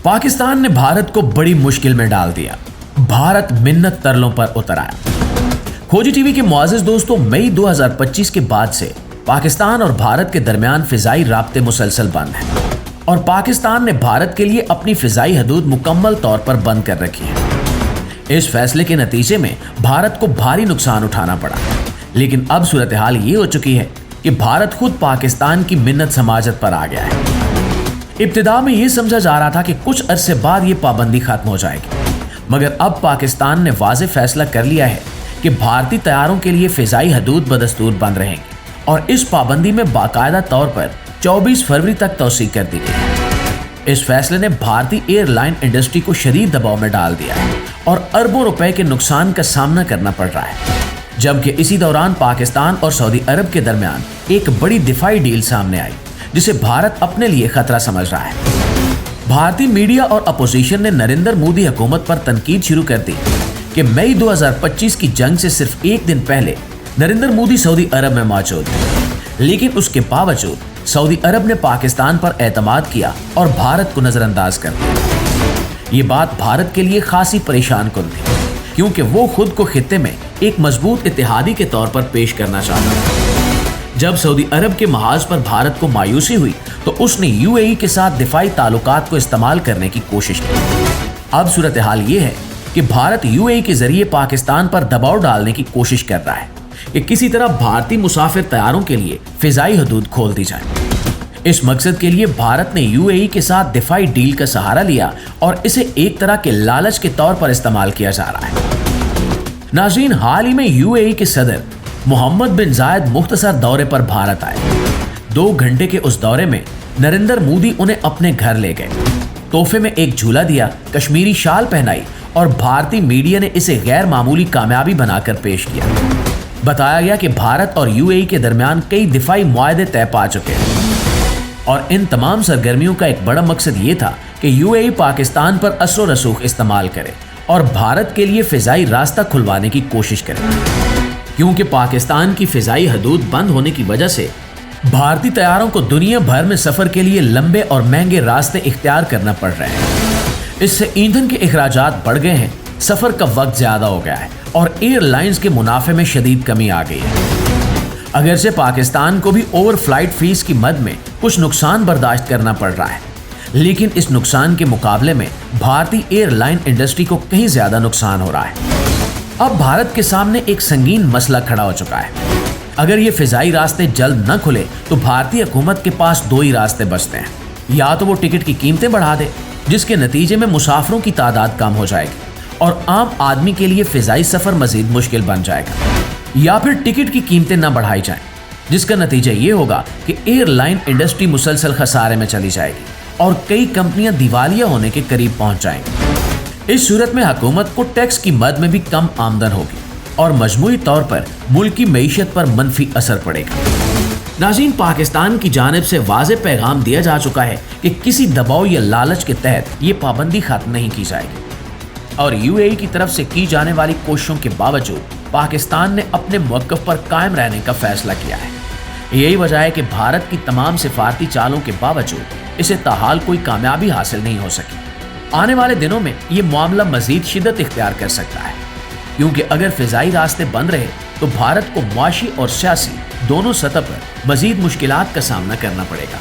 पाकिस्तान ने भारत को बड़ी मुश्किल में डाल दिया। भारत मिन्नत तरलों पर उतर आया। खोजी टीवी के मुआज़िज़ दोस्तों, मई 2025 के बाद से पाकिस्तान और भारत के दरमियान फिजाई राब्ते मुसलसल बंद हैं और पाकिस्तान ने भारत के लिए अपनी फिजाई हदूद मुकम्मल तौर पर बंद कर रखी है। इस फैसले के नतीजे में भारत को भारी नुकसान उठाना पड़ा, लेकिन अब सूरत हाल ये हो चुकी है कि भारत खुद पाकिस्तान की मिन्नत समाजत पर आ गया है। इब्तिदा में ये समझा जा रहा था कि कुछ अरसे बाद ये पाबंदी खत्म हो जाएगी, मगर अब पाकिस्तान ने वाज़ेह फैसला कर लिया है कि भारतीय तैयारों के लिए फिजाई हदूद बदस्तूर बंद रहेंगी और इस पाबंदी में बाकायदा तौर पर 24 फरवरी तक तौसीक कर दी गई। इस फैसले ने भारतीय एयरलाइन इंडस्ट्री को शदीद दबाव में डाल दिया है और अरबों रुपए के नुकसान का सामना करना पड़ रहा है, जबकि इसी दौरान पाकिस्तान और सऊदी अरब के दरमियान एक बड़ी दिफाई डील सामने आई जिसे भारत अपने लिए खतरा समझ रहा है। भारतीय मीडिया और अपोजिशन ने नरेंद्र मोदी हुकूमत पर तनकीद शुरू कर दी कि मई 2025 की जंग से सिर्फ एक दिन पहले नरेंद्र मोदी सऊदी अरब में मौजूद थे, लेकिन उसके बावजूद सऊदी अरब ने पाकिस्तान पर एतमाद किया और भारत को नजरअंदाज कर दिया। ये बात भारत के लिए खासी परेशान कुन थी, क्योंकि वो खुद को खित्ते में एक मजबूत इत्तेहादी के तौर पर पेश करना चाहता था। जब सऊदी अरब के महाज पर भारत को मायूसी हुई तो उसने यूएई के साथ दिफाई ताल्लुकात को इस्तेमाल करने की कोशिश की। अब सूरत हाल ये है कि भारत यूएई के जरिए पाकिस्तान पर दबाव डालने की कोशिश कर रहा है कि किसी तरह भारतीय मुसाफिर तैयारों के लिए फिजाई हदूद खोल दी जाए। इस मकसद के लिए भारत ने यूएई के साथ दिफाई डील का सहारा लिया और इसे एक तरह के लालच के तौर पर इस्तेमाल किया जा रहा है। नाज़रीन, हाल ही में यूएई के सदर मोहम्मद बिन जायद मुख्तसर दौरे पर भारत आए। 2 घंटे के उस दौरे में नरेंद्र मोदी उन्हें अपने घर ले गए, तोहफे में एक झूला दिया, कश्मीरी शाल पहनाई और भारतीय मीडिया ने इसे गैर मामूली कामयाबी बनाकर पेश किया। बताया गया कि भारत और यूएई के दरमियान कई दिफाई मुआहदे तय पा चुके हैं और इन तमाम सरगर्मियों का एक बड़ा मकसद ये था कि यूएई पाकिस्तान पर असर रसूख इस्तेमाल करे और भारत के लिए फिजाई रास्ता खुलवाने की कोशिश करे, क्योंकि पाकिस्तान की फिजाई हदूद बंद होने की वजह से भारतीय तैयारों को दुनिया भर में सफर के लिए लंबे और महंगे रास्ते इख्तियार करना पड़ रहे हैं। इससे ईंधन के अखराजात बढ़ गए हैं, सफर का वक्त ज्यादा हो गया है और एयरलाइंस के मुनाफे में शदीद कमी आ गई है। अगरचे पाकिस्तान को भी ओवर फ्लाइट फीस की मद में कुछ नुकसान बर्दाश्त करना पड़ रहा है, लेकिन इस नुकसान के मुकाबले में भारतीय एयरलाइन इंडस्ट्री को कहीं ज्यादा नुकसान हो रहा है। अब भारत के सामने एक संगीन मसला खड़ा हो चुका है। अगर ये फिजाई रास्ते जल्द न खुले तो भारतीय हुकूमत के पास 2 ही रास्ते बचते हैं। या तो वो टिकट की कीमतें बढ़ा दे, जिसके नतीजे में मुसाफिरों की तादाद कम हो जाएगी और आम आदमी के लिए फिजाई सफर मजीद मुश्किल बन जाएगा, या फिर टिकट की कीमतें न बढ़ाई जाएं, जिसका नतीजा ये होगा कि एयरलाइन इंडस्ट्री मुसलसल खसारे में चली जाएगी और कई कंपनियां दिवालिया होने के करीब पहुंच जाएंगी। इस सूरत में हुकूमत को टैक्स की मद में भी कम आमदन होगी और मजमूई तौर पर मुल्क की मईशत पर मनफी असर पड़ेगा। नाज़रीन, पाकिस्तान की जानिब से वाज़ेह पैगाम दिया जा चुका है कि किसी दबाव या लालच के तहत ये पाबंदी खत्म नहीं की जाएगी और यूएई की तरफ से की जाने वाली कोशिशों के बावजूद पाकिस्तान ने अपने मौक़िफ़ पर कायम रहने का फैसला किया है। यही वजह है कि भारत की तमाम सिफारती चालों के बावजूद इसे ताहाल कोई कामयाबी हासिल नहीं हो सकी। आने वाले दिनों में ये मामला मजीद शिद्दत इख्तियार कर सकता है, क्योंकि अगर फिजाई रास्ते बंद रहे तो भारत को मुआशी और सियासी दोनों सतह पर मजीद मुश्किलात का सामना करना पड़ेगा।